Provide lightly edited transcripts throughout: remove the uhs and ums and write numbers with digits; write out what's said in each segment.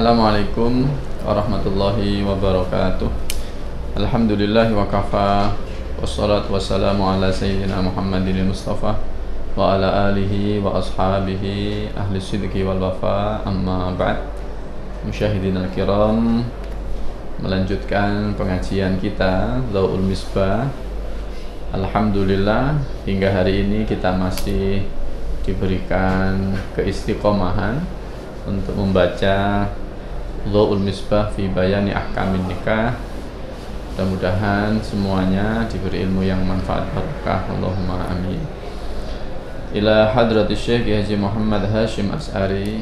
Assalamualaikum warahmatullahi wabarakatuh. Alhamdulillahi wa kafa. Wassalatu wassalamu ala sayyidina Muhammadin Mustafa wa ala alihi wa ashabihi ahli sidqi wal wafa. Amma ba'd. Musyahidin al-kiram, melanjutkan pengajian kita Dhau'ul Misbah. Alhamdulillah hingga hari ini kita masih diberikan keistiqomahan untuk membaca Dhau'ul Misbah fi bayani ahkamin nikah. Mudah-mudahan semuanya diberi ilmu yang manfaat barakah. Allahumma amin. Ila hadrati Syekh Haji Muhammad Hashim As'ari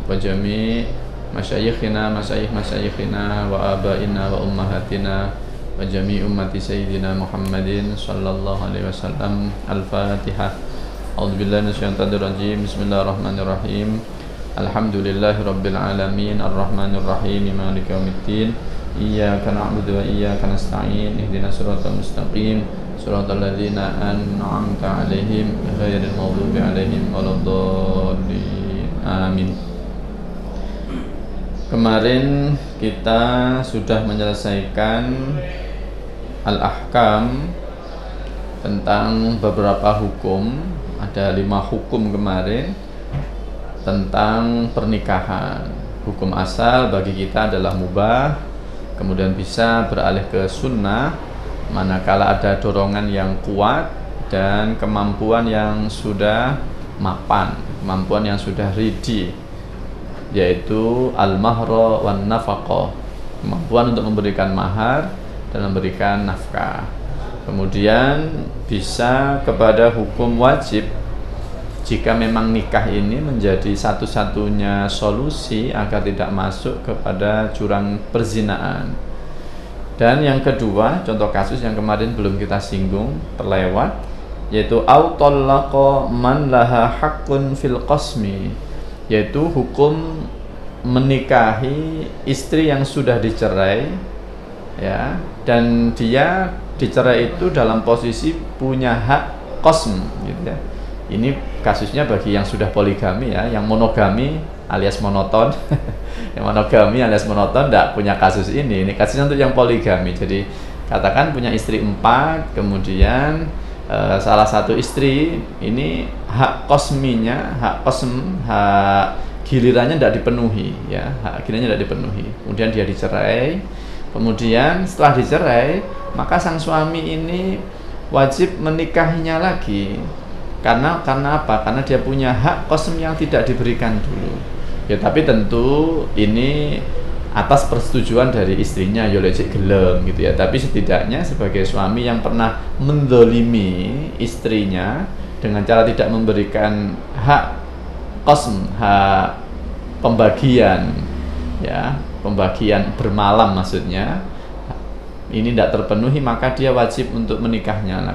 wa jami' masyayikhina masyayikhina wa abaina wa ummahatina wa jami' ummati sayyidina Muhammadin sallallahu alaihi wasallam. Al-Fatihah. A'udzubillahi minasyaitonir rajim. Bismillahirrahmanirrahim. Alhamdulillahi rabbil alamin arrahmanir rahim maliki yaumiddin. Iyyaka na'budu wa iyyaka nasta'in. Ihdinas siratal mustaqim, siratal ladzina an'amta 'alaihim ghairil maghdubi 'alaihim waladdallin. Amin. Kemarin kita sudah menyelesaikan al-ahkam tentang beberapa hukum. Ada 5 hukum kemarin tentang pernikahan. Hukum asal bagi kita adalah mubah, kemudian bisa beralih ke sunnah manakala ada dorongan yang kuat dan kemampuan yang sudah mapan, kemampuan yang sudah ready, yaitu al-mahra wan nafaqah, kemampuan untuk memberikan mahar dan memberikan nafkah. Kemudian bisa kepada hukum wajib jika memang nikah ini menjadi satu-satunya solusi agar tidak masuk kepada jurang perzinaan. Dan yang kedua, contoh kasus yang kemarin belum kita singgung, terlewat, yaitu autallaqa man laha haqqun fil qasmi, yaitu hukum menikahi istri yang sudah dicerai, ya, dan dia dicerai itu dalam posisi punya hak qasm, gitu ya. Ini kasusnya bagi yang sudah poligami, ya, yang monogami alias monoton. Yang monogami alias monoton tidak punya kasus ini. Ini kasusnya untuk yang poligami. Jadi katakan punya istri 4, kemudian salah satu istri ini hak kosminya, hak gilirannya tidak dipenuhi, ya, hak gilirannya tidak dipenuhi. Kemudian dia dicerai. Kemudian setelah dicerai, maka sang suami ini wajib menikahinya lagi. Karena apa? Karena dia punya hak kosm yang tidak diberikan dulu. Ya, tapi tentu ini atas persetujuan dari istrinya, ya lecek gelem gitu ya. Tapi setidaknya sebagai suami yang pernah mendolimi istrinya dengan cara tidak memberikan hak kosm, hak pembagian, ya, pembagian bermalam maksudnya, ini tidak terpenuhi, maka dia wajib untuk menikahinya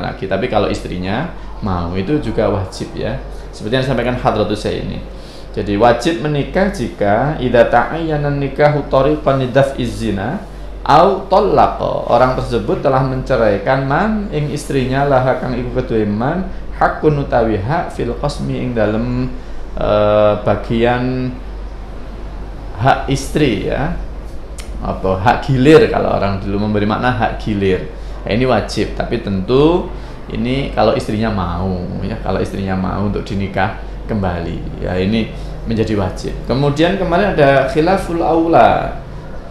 lagi. Tapi kalau istrinya mau, itu juga wajib, ya. Seperti yang disampaikan Hadratus saya ini. Jadi wajib menikah jika idza ta'ayyana nikahu tariqan lidaf'iz zina au talaqa. Orang tersebut telah menceraikan man ing istrinya laha kang iku kedue man hakun utawi hak fil qasmi ing dalem bagian hak istri, ya. Atau hak gilir kalau orang dulu memberi makna hak gilir. Ini wajib, tapi tentu ini kalau istrinya mau, ya, kalau istrinya mau untuk dinikah kembali, ya, ini menjadi wajib. Kemudian kemarin ada khilaful aula.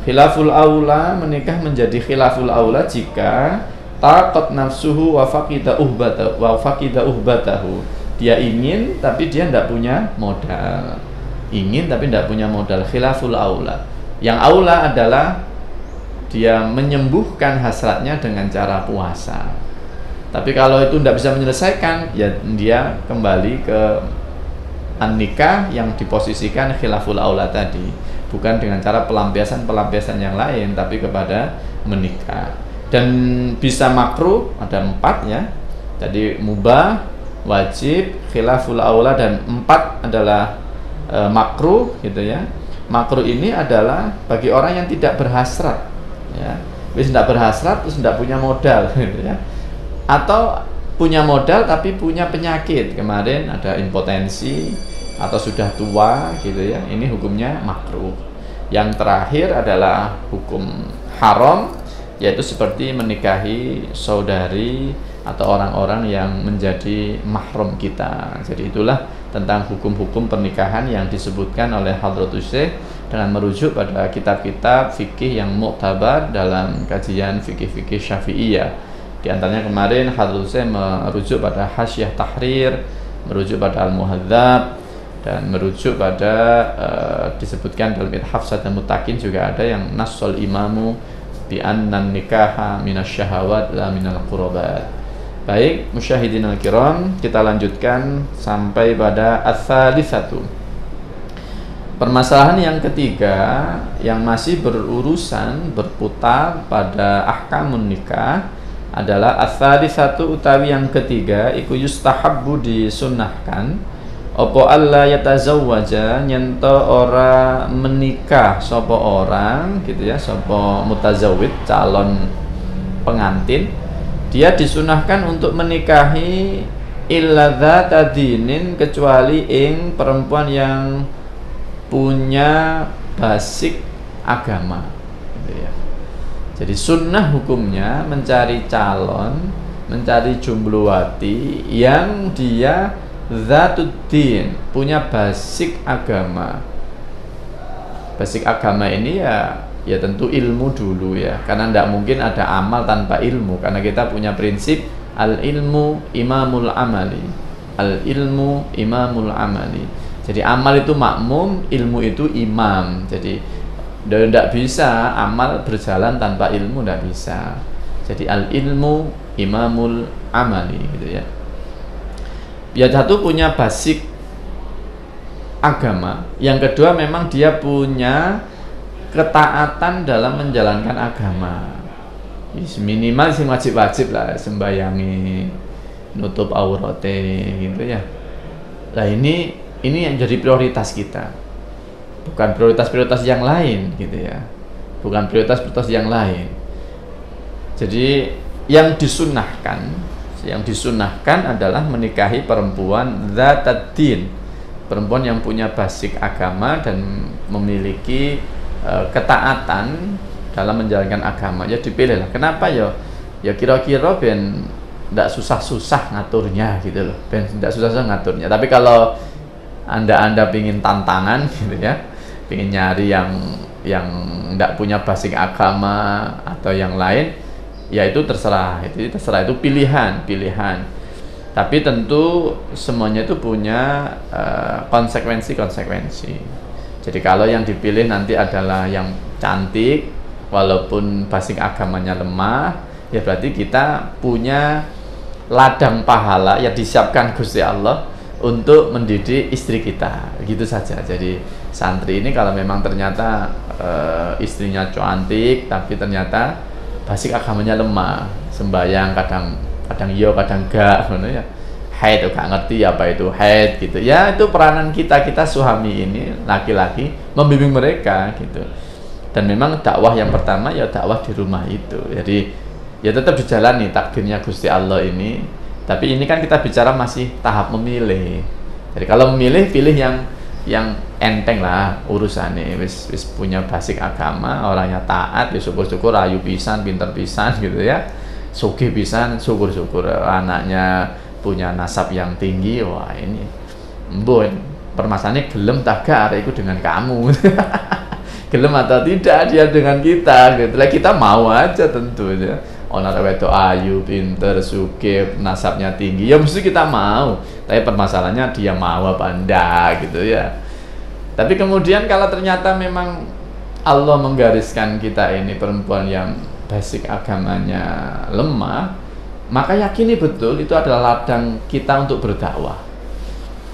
Khilaful aula, menikah menjadi khilaful aula jika taqat nafsuhu wa faqida uhbatahu. Dia ingin tapi dia tidak punya modal. Ingin tapi tidak punya modal. Khilaful aula. Yang aula adalah dia menyembuhkan hasratnya dengan cara puasa. Tapi kalau itu tidak bisa menyelesaikan, ya dia kembali ke an-nikah yang diposisikan khilaful aula tadi, bukan dengan cara pelampiasan yang lain, tapi kepada menikah. Dan bisa makruh, ada 4, ya. Jadi mubah, wajib, khilaful aula, dan 4 adalah makruh, gitu ya. Makruh ini adalah bagi orang yang tidak berhasrat, ya. Tidak berhasrat terus tidak punya modal, gitu ya. Atau punya modal tapi punya penyakit. Kemarin ada impotensi, atau sudah tua gitu ya, ini hukumnya makruh. Yang terakhir adalah hukum haram, yaitu seperti menikahi saudari atau orang-orang yang menjadi mahram kita. Jadi itulah tentang hukum-hukum pernikahan yang disebutkan oleh Hadratus Syekh dengan merujuk pada kitab-kitab fikih yang mu'tabar dalam kajian fikih-fikih Syafi'iyah. Di antaranya kemarin Hadratus Syekh merujuk pada Hasyiah Tahrir, merujuk pada Al-Muhadzab, dan merujuk pada disebutkan dalam Ithaf dan Mutakin juga ada yang nassal imamu bi annan nikaha minasyahawat la minal qurbat. Baik, musyahidin al-kiram, kita lanjutkan sampai pada ats-tsalitsatu. Permasalahan yang ketiga yang masih berurusan berputar pada ahkamun nikah adalah ats-tsalitsatu utawi yang ketiga iku yustahabbu disunnahkan opo alla yatazawwaja nyento ora menikah sapa orang gitu ya, sapa mutazawwid calon pengantin, dia disunahkan untuk menikahi illa dzata dinin, kecuali ing perempuan yang punya basic agama gitu ya. Jadi sunnah hukumnya mencari calon, mencari jombloati yang dia Zatuddin, punya basic agama. Basic agama ini ya tentu ilmu dulu ya, karena tidak mungkin ada amal tanpa ilmu, karena kita punya prinsip al ilmu imamul amali, al ilmu imamul amali. Jadi amal itu makmum, ilmu itu imam. Jadi tidak bisa amal berjalan tanpa ilmu, tidak bisa. Jadi al ilmu imamul amali gitu ya. Ya, satu punya basic agama, yang kedua memang dia punya ketaatan dalam menjalankan agama. Minimal sih wajib-wajib lah, sembayangi, nutup aurate gitu ya. Nah ini yang jadi prioritas kita, bukan prioritas-prioritas yang lain gitu ya, bukan prioritas-prioritas yang lain. Jadi yang disunahkan adalah menikahi perempuan dzataddin, perempuan yang punya basic agama dan memiliki ketaatan dalam menjalankan agama. Ya dipilih lah. Kenapa ya kira-kira ben tidak susah-susah ngaturnya gitu loh, ben tidak susah-susah ngaturnya. Tapi kalau anda pingin tantangan gitu ya, pingin nyari yang tidak punya basic agama atau yang lain, ya itu terserah, itu pilihan. Tapi tentu semuanya itu punya konsekuensi. Jadi kalau yang dipilih nanti adalah yang cantik walaupun basic agamanya lemah, ya berarti kita punya ladang pahala yang disiapkan Gusti Allah untuk mendidik istri kita, gitu saja. Jadi santri ini kalau memang ternyata istrinya cantik tapi ternyata basic agamanya lemah, sembahyang kadang iya kadang enggak, ya haid gak ngerti apa itu haid gitu ya, itu peranan kita suami ini laki-laki membimbing mereka gitu. Dan memang dakwah yang pertama ya dakwah di rumah itu, jadi ya tetap dijalani takdirnya Gusti Allah ini. Tapi ini kan kita bicara masih tahap memilih. Jadi kalau memilih, pilih yang enteng lah urusannya, wis punya basic agama, orangnya taat, ya syukur-syukur, ayu pisan, pinter pisan gitu ya, sugih pisan, syukur-syukur. Anaknya punya nasab yang tinggi, wah ini mbon permasalahannya gelem tak gak itu dengan kamu gelem atau tidak dia dengan kita gitu lah, kita mau aja tentu ya. Orang wedok ayu, pinter, sugih, nasabnya tinggi, ya mesti kita mau. Tapi permasalahannya dia mau apa enggak gitu ya. Tapi kemudian kalau ternyata memang Allah menggariskan kita ini perempuan yang basic agamanya lemah, maka yakini betul itu adalah ladang kita untuk berdakwah.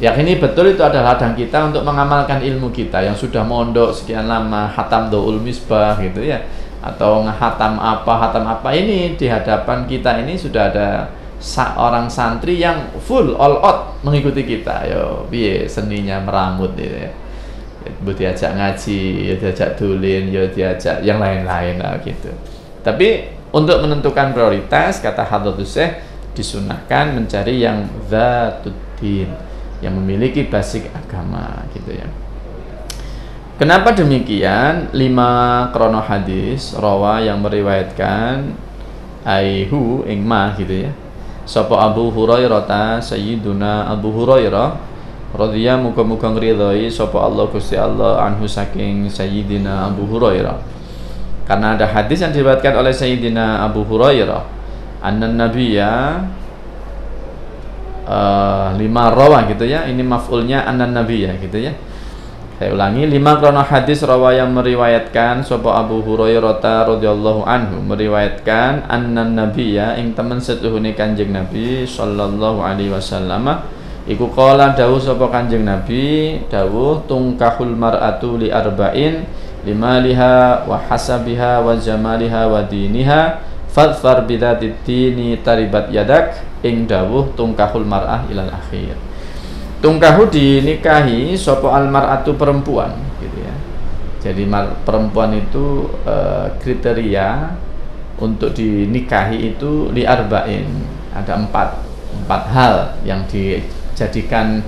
Yakini betul itu adalah ladang kita untuk mengamalkan ilmu kita yang sudah mondok sekian lama, hatam doul misbah gitu ya, atau ngehatam apa ini di hadapan kita ini sudah ada seorang santri yang full all out mengikuti kita. Yo piye seninya meramut gitu ya. Diajak ngaji, ya diajak dolin, ya diajak yang lain-lain lah gitu. Tapi untuk menentukan prioritas, kata Hadratus Syekh, disunahkan mencari yang dzatuddin, yang memiliki basic agama gitu ya. Kenapa demikian? 5 krono hadis rawa yang meriwayatkan aihu ing ma gitu ya. Sapa Abu Hurairah ta Sayyiduna Abu Hurairah radhiyallahu muga-muga ngridhoi sapa Allah Gusti Allah anhu saking Sayyidina Abu Hurairah. Karena ada hadis yang diriwayatkan oleh Sayyidina Abu Hurairah, anna nabiyya 5 rawa gitu ya. Ini maf'ulnya anna nabiyya gitu ya. Saya ulangi, 5 krono hadis rawa yang meriwayatkan sapa Abu Hurairah radhiyallahu anhu meriwayatkan annan nabiyya ing temen setuhune Kanjeng Nabi sallallahu alaihi wasallam iku qala dawuh sapa Kanjeng Nabi dawuh tungkahul mar'atu li arba'in limaliha wa hasabiha wa jamaliha wa diniha fadfar bidatid dini taribat yadak ing dawuh tungkahul mar'ah ilal akhir. Tungkahu dinikahi sopo almar'atu perempuan gitu ya. Jadi perempuan itu kriteria untuk dinikahi itu li arba'in. Ada 4 hal yang dijadikan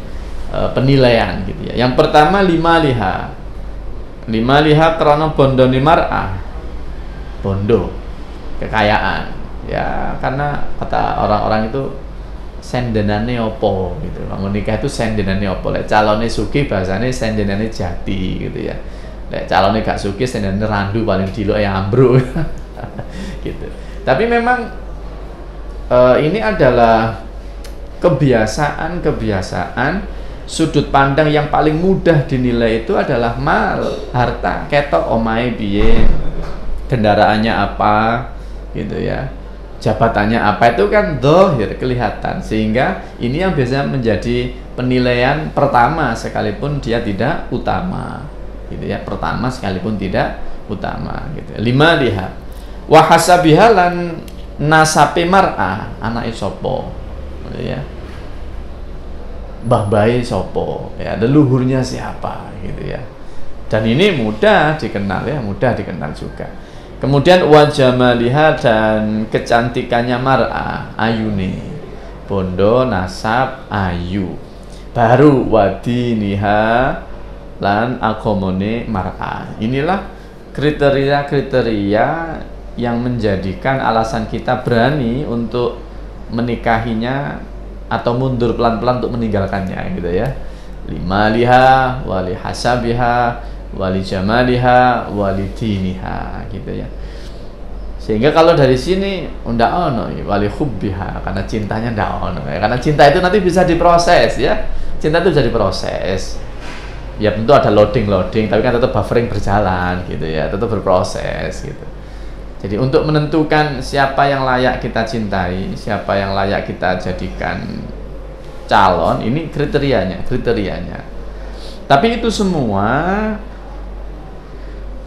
penilaian gitu ya. Yang pertama lima liha karena bondo ni mar'ah, bondo kekayaan ya, karena kata orang-orang itu sendenane opo gitu. Mau nikah itu sendenane opo. Lek calone sugih bahasane sendenane jati gitu ya. Lek calone gak sugih sendenane randu paling dilok ya ambruk. Gitu. Tapi memang ini adalah kebiasaan sudut pandang yang paling mudah dinilai itu adalah mal, harta, ketok omahe piye, kendaraannya apa gitu ya, jabatannya apa, itu kan zahir kelihatan, sehingga ini yang biasanya menjadi penilaian pertama sekalipun dia tidak utama gitu ya, pertama sekalipun tidak utama gitu. 5 lihat wa hasabiha lan nasabe mar'ah, anake sapa gitu ya, mbah bae sapa ya, leluhurnya siapa gitu ya. Dan ini mudah dikenal ya, mudah dikenal juga. Kemudian wajamaliha dan kecantikannya mar'ah, ayune, bondo, nasab, ayu. Baru wadiniha lan agamane mar'ah. Inilah kriteria-kriteria yang menjadikan alasan kita berani untuk menikahinya atau mundur pelan-pelan untuk meninggalkannya gitu ya. 5 liha wali hasabiha wali jamaliha wali diniha gitu ya. Sehingga kalau dari sini ndak ono wali hubbiha, karena cintanya ndak ono ya. Karena cinta itu nanti bisa diproses ya. Cinta itu bisa diproses. Ya tentu ada loading, tapi kan tetap buffering berjalan gitu ya, tetap berproses gitu. Jadi untuk menentukan siapa yang layak kita cintai, siapa yang layak kita jadikan calon, ini kriterianya. Tapi itu semua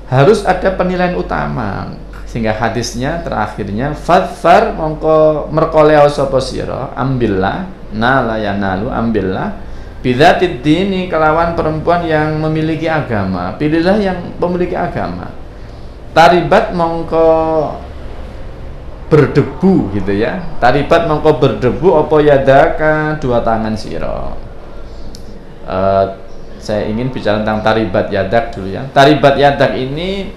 harus ada penilaian utama, sehingga hadisnya terakhirnya fadfar mongko merkoleo sapa sira, ambillah nala yanalu, ambillah bidzatid dini, kelawan perempuan yang memiliki agama, pilihlah yang memiliki agama. Taribat mongko berdebu gitu ya, taribat mongko berdebu apa yadaka, dua tangan sira. Saya ingin bicara tentang taribat yadak dulu ya. Taribat yadak ini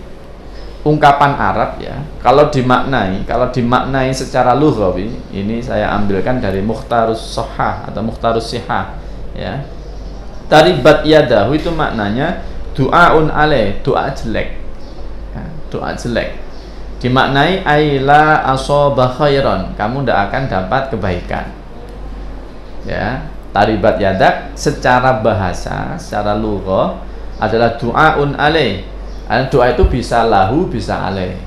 ungkapan Arab ya. Kalau dimaknai secara lughawi, ini saya ambilkan dari Mukhtarus Shahah atau Mukhtarus Sihah ya. Taribat yadahu itu maknanya du'aun alaih, doa jelek. Doa jelek dimaknai aila asoba khairan, kamu tidak akan dapat kebaikan ya. Taribat yadak secara bahasa, secara lughah adalah du'aun alaih. Doa itu bisa lahu, bisa alaih.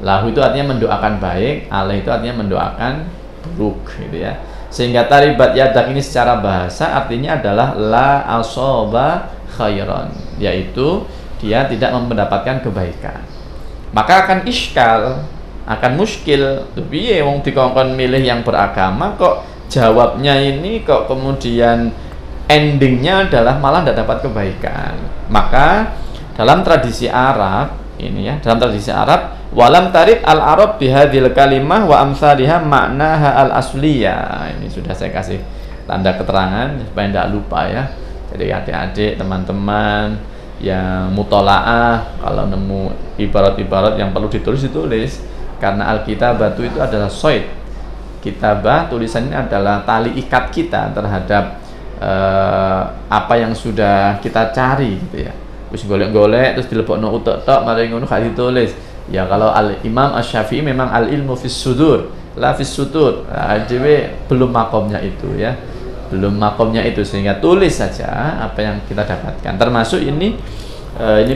Lahu itu artinya mendoakan baik, alaih itu artinya mendoakan buruk gitu ya. Sehingga taribat yadak ini secara bahasa artinya adalah la asoba khairan, yaitu dia tidak mendapatkan kebaikan. Maka akan iskal, akan muskil. Piye wong dikongkon milih yang beragama kok jawabnya ini kok kemudian endingnya adalah malah tidak dapat kebaikan. Maka dalam tradisi Arab ini ya, dalam tradisi Arab walam tarid al Arab bihadil kalimah wa amsalihha maknaha al asliyah. Ini sudah saya kasih tanda keterangan supaya tidak lupa ya. Jadi adik-adik, teman-teman yang mutolaah, kalau nemu ibarat-ibarat yang perlu ditulis, karena Alkitabatu itu adalah soid. Kitabah, tulisan ini adalah tali ikat kita terhadap apa yang sudah kita cari gitu ya. Terus golek-golek terus dilebokno utek tok mari ngono gak ditulis. Ya kalau Imam Asy-Syafi'i memang al-ilmu fis sudur, la fis sutur. Belum makomnya itu ya. Belum makomnya itu, sehingga tulis saja apa yang kita dapatkan. Termasuk ini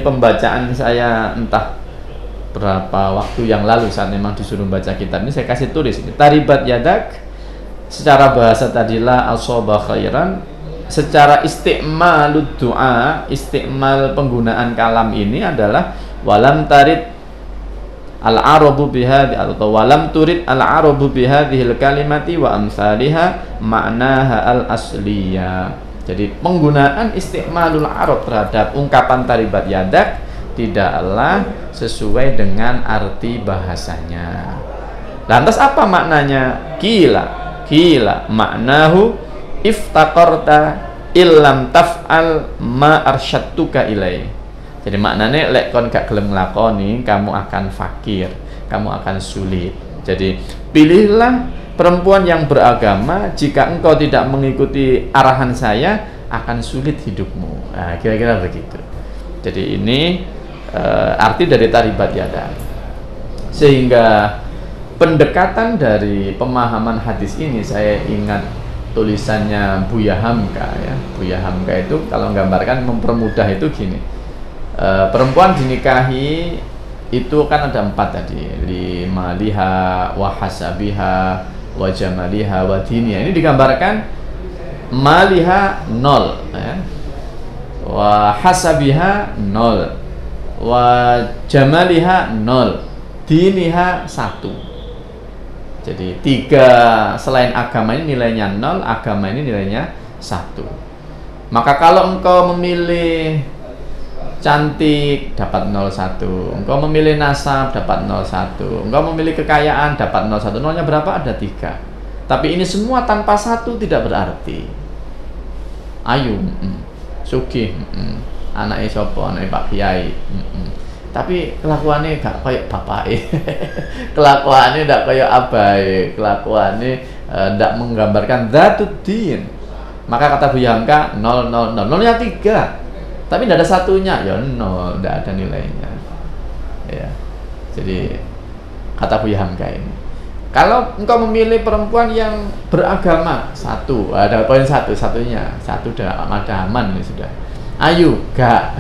pembacaan saya entah berapa waktu yang lalu saat memang disuruh baca kitab ini, saya kasih tulis ini taribat yadak, secara bahasa tadilah al-soba khairan, secara istiqmalud doa, istiqmal penggunaan kalam ini adalah walam tarid al-arabu bihadhi atau walam turid al-arabu bihadhil kalimati wa amsalihha ma'naha al-asliyah. Jadi penggunaan istiqmalul arab terhadap ungkapan taribat yadak tidaklah sesuai dengan arti bahasanya. Lantas apa maknanya? Kila maknahu iftaqarta illam taf'al ma arsyadtuka ilaih. Jadi maknanya lek kon gak gelem nglakoni, kamu akan fakir, kamu akan sulit. Jadi pilihlah perempuan yang beragama, jika engkau tidak mengikuti arahan saya akan sulit hidupmu. Nah, kira-kira begitu. Jadi ini arti dari taribat yada. Sehingga pendekatan dari pemahaman hadis ini, saya ingat tulisannya Buya Hamka ya. Buya Hamka itu kalau menggambarkan, mempermudah itu gini. Perempuan dinikahi itu kan ada 4 tadi, limaliha wa hasabiha wa jamaliha wa diniha. Ini digambarkan maliha 0 ya. Wa hasabiha 0, wa jamaliha 0, diniha 1. Jadi 3 selain agama ini nilainya 0, agama ini nilainya 1. Maka kalau engkau memilih cantik dapat 01, engkau memilih nasab dapat 01, engkau memilih kekayaan dapat 01. Nolnya berapa? Ada 3. Tapi ini semua tanpa 1 tidak berarti. Ayu, sugih, anaknya sopo, anaknya Pak Kiai, tapi kelakuannya gak kayak bapake. Kelakuannya gak kayak abai, kelakuannya gak menggambarkan dzatuddin. Maka kata Buya Hamka 0, 0, 0, nolnya 3. Tapi tidak ada satunya, ya 0, tidak ada nilainya. Ya. Jadi kata Buya Hamka ini, kalau engkau memilih perempuan yang beragama, 1, ada poin 1-1-nya, 1 udah aman ini sudah. Ayu, gak.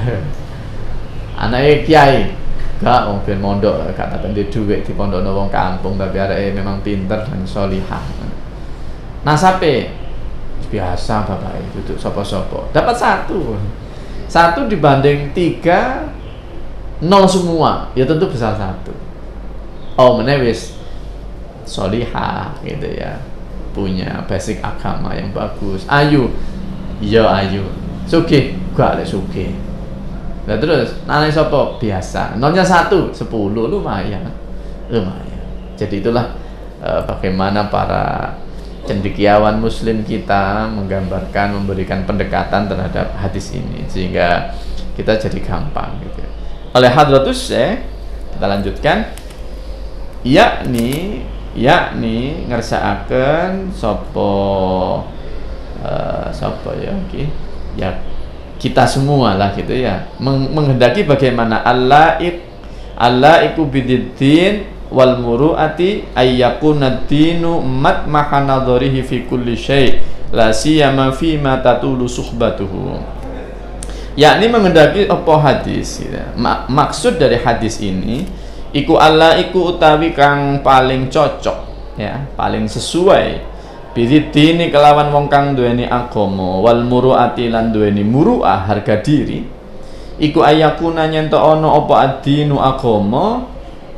Anaknya kiai, gak. Mungkin mondok, gak tapi dia duit di pondok wong kampung, tapi arek memang pinter dan solihah. Nasabe biasa bapak itu duduk sopo-sopo, dapat 1. 1 dibanding 3, 0 semua, ya tentu besar 1. Oh menewis solihah gitu ya, punya basic agama yang bagus. Ayu, iya ayu. Sugih, gak ada sugih. Nah terus, nalai sopo biasa. Nolnya 1, 10, lumayan. Jadi itulah bagaimana para cendekiawan muslim kita menggambarkan, memberikan pendekatan terhadap hadis ini, sehingga kita jadi gampang gitu. Oleh Hadratus Syekh, kita lanjutkan, yakni ngersakaken sapa ya okay. Ya kita semua lah gitu ya, menghendaki bagaimana Allah iku bididdin wal muru'ati ayyakuna dinu mat mahanadharihi fi kulli syai' la siyama fi ma tatulu suhbatuhu. Yakni menghendaki apa hadis gitu. Maksud dari hadis ini iku Allah iku utawi kang paling cocok ya, paling sesuai bidini kelawan wong kang duweni agama, wal muru'ati lan duweni muru'ah, harga diri, iku ayyakuna nyento ana apa adinu agama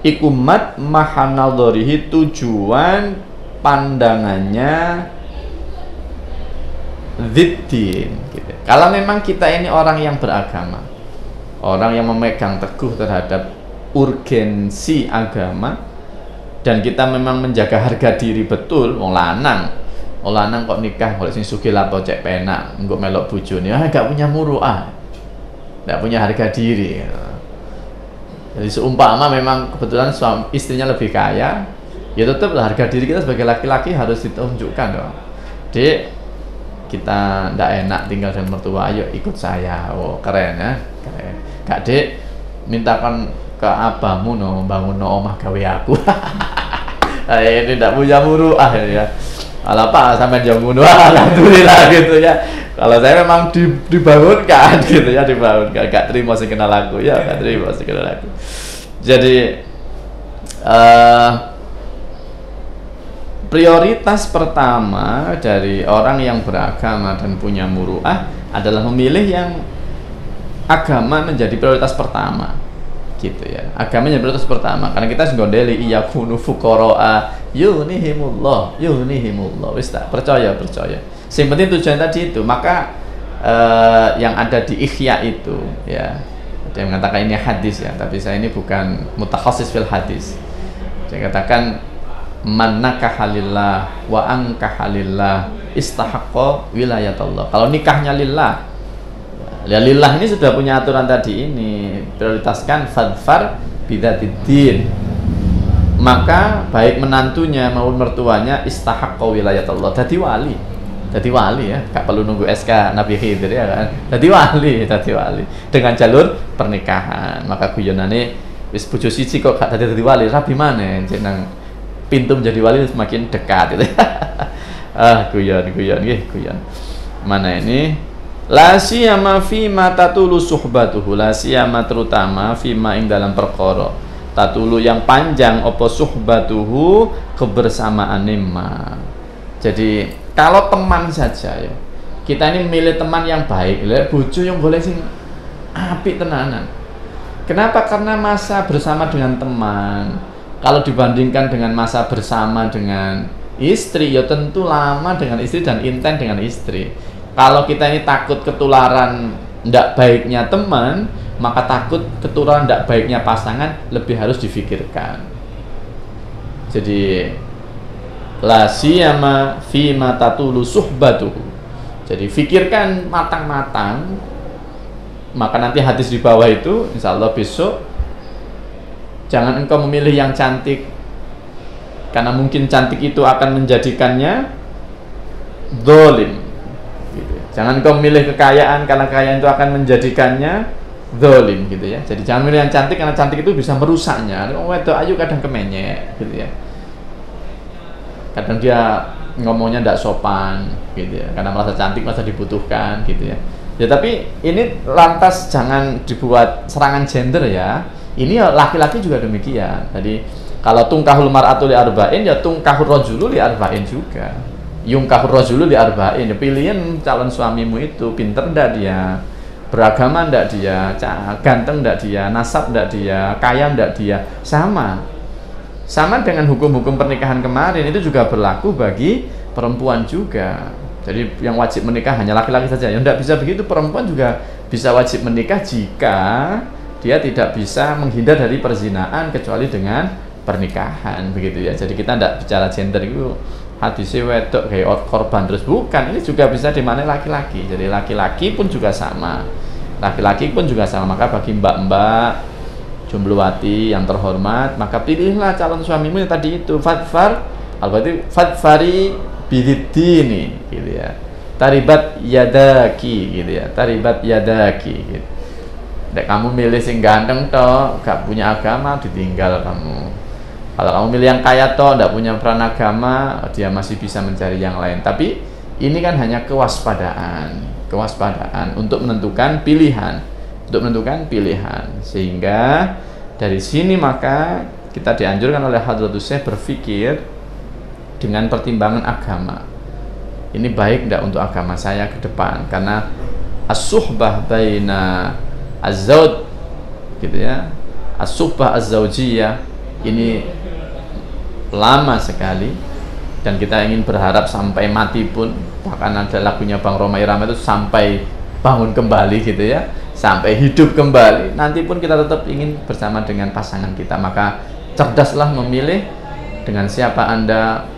iku mat mahanadharihi, tujuan pandangannya ziddin gitu. Kalau memang kita ini orang yang beragama, orang yang memegang teguh terhadap urgensi agama, dan kita memang menjaga harga diri betul, wong lanang lanang kok nikah kalau sing sugih lapo cek penak engko melok bojone gak punya muruah, gak punya harga diri. Jadi seumpama memang kebetulan suami istrinya lebih kaya, ya tetap harga diri kita sebagai laki-laki harus ditunjukkan dong. Dek, kita ndak enak tinggal dengan mertua, ayo ikut saya. Oh keren ya, keren. Kak Dek, mintakan ke abahmu no bangun no omah gawe aku. Ini ndak punya muruah ya. Alah Pak sampai jam bunuh, alhamdulillah gitu ya. Kalau saya memang dibangunkan gitu ya, dibangunkan. Gak terima sih kenal aku ya, gak terima sih kenal aku. Jadi prioritas pertama dari orang yang beragama dan punya muruah adalah memilih yang agama menjadi prioritas pertama, gitu ya. Agama menjadi prioritas pertama, karena kita nggondeli iyakunu fuqaraa yunihimullah, wis tak percaya. Yang penting tujuan tadi itu, maka yang ada di Ihya itu ya, ada yang mengatakan ini hadis ya, tapi saya ini bukan mutakhasis fil hadis. Saya katakan man nakaha lillah wa ankaha lillah istahaqqa wilayatullah. Kalau nikahnya lillah, ya lillah ini sudah punya aturan tadi ini, prioritaskan fadfar bidzatiddin. Maka baik menantunya maupun mertuanya istahaqqa wilayatullah, dadi wali ya, gak perlu nunggu SK Nabi Khidir ya kan, dadi wali dengan jalur pernikahan. Maka guyonane wis bojo siji kok gak dadi wali, rabi maneh jeneng pintu menjadi wali semakin dekat gitu. Guyon nggih. Mana ini? La siyama fi ma tatulu suhbatuhu, la siyama terutama fi ma ing dalam perkara tatulu yang panjang apa suhbatuhu kebersamaan ma. Jadi kalau teman saja ya, kita ini milih teman yang baik, bojo yang boleh sing apik tenanan. Kenapa? Karena masa bersama dengan teman, kalau dibandingkan dengan masa bersama dengan istri, ya tentu lama dengan istri dan intens dengan istri. Kalau kita ini takut ketularan ndak baiknya teman, maka takut ketularan ndak baiknya pasangan lebih harus difikirkan. Jadi la siyama fi ma tatulu suhbatuhu. Jadi fikirkan matang-matang. Maka nanti hadis di bawah itu insyaallah besok, jangan engkau memilih yang cantik, karena mungkin cantik itu akan menjadikannya zalim. Gitu ya. Jangan engkau memilih kekayaan, karena kekayaan itu akan menjadikannya zalim, gitu ya. Jadi jangan milih yang cantik, karena cantik itu bisa merusaknya. Wedok ayu kadang kemenyek, gitu ya. Kadang dia ngomongnya tidak sopan, gitu ya. Karena merasa cantik, merasa dibutuhkan, gitu ya. Ya tapi ini lantas jangan dibuat serangan gender ya. Ini laki-laki juga demikian. Jadi kalau tungkahul mar'atu li arba'in, ya tungkahur rajulu li arba'in juga. Yungkahur rajulu li arba'in. Ya pilihan calon suamimu itu pinter ndak dia, beragama ndak dia, ganteng ndak dia, nasab ndak dia, kaya ndak dia. Sama dengan hukum-hukum pernikahan kemarin, itu juga berlaku bagi perempuan juga. Jadi yang wajib menikah hanya laki-laki saja. Yang tidak bisa begitu, perempuan juga bisa wajib menikah jika dia tidak bisa menghindar dari perzinaan kecuali dengan pernikahan, begitu ya. Jadi kita tidak bicara gender itu hadisnya wedok kayak korban terus, bukan. Ini juga bisa dimana laki-laki. Jadi laki-laki pun juga sama. Maka bagi mbak-mbak jombloati yang terhormat, maka pilihlah calon suamimu yang tadi itu fadfar, al-berarti fadfari bididdini, gitu ya. Taribat yadaki, gitu ya. Gitu. Nek kamu milih sing ganteng toh, gak punya agama, ditinggal kamu. Kalau kamu milih yang kaya toh, gak punya peran agama, dia masih bisa mencari yang lain. Tapi ini kan hanya kewaspadaan untuk menentukan pilihan, Sehingga dari sini maka kita dianjurkan oleh Hadratus Syekh berpikir dengan pertimbangan agama. Ini baik tidak untuk agama saya ke depan, karena as-suhbah baina az-zawj, gitu ya, as-suhbah az-zawjiyah ini lama sekali, dan kita ingin berharap sampai mati pun. Bahkan ada lagunya Bang Roma Irama itu sampai bangun kembali, gitu ya, sampai hidup kembali, nanti pun kita tetap ingin bersama dengan pasangan kita. Maka cerdaslah memilih dengan siapa Anda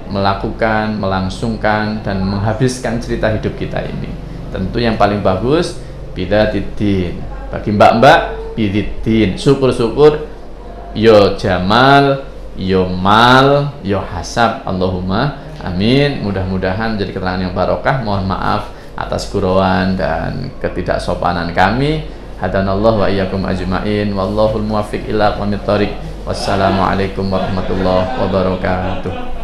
melakukan, melangsungkan, dan menghabiskan cerita hidup kita ini. Tentu yang paling bagus bidzatiddin. Bagi mbak-mbak bidziddin. Syukur-syukur yo jamal, yo mal, yo hasab. Allahumma amin. Mudah-mudahan menjadi keterangan yang barokah. Mohon maaf atas gurauan dan ketidaksopanan kami. Hadanallahu wa iyyakum ajmain. Wallahul muwaffiq ila aqwamit thoriq. Wassalamualaikum warahmatullahi wabarakatuh.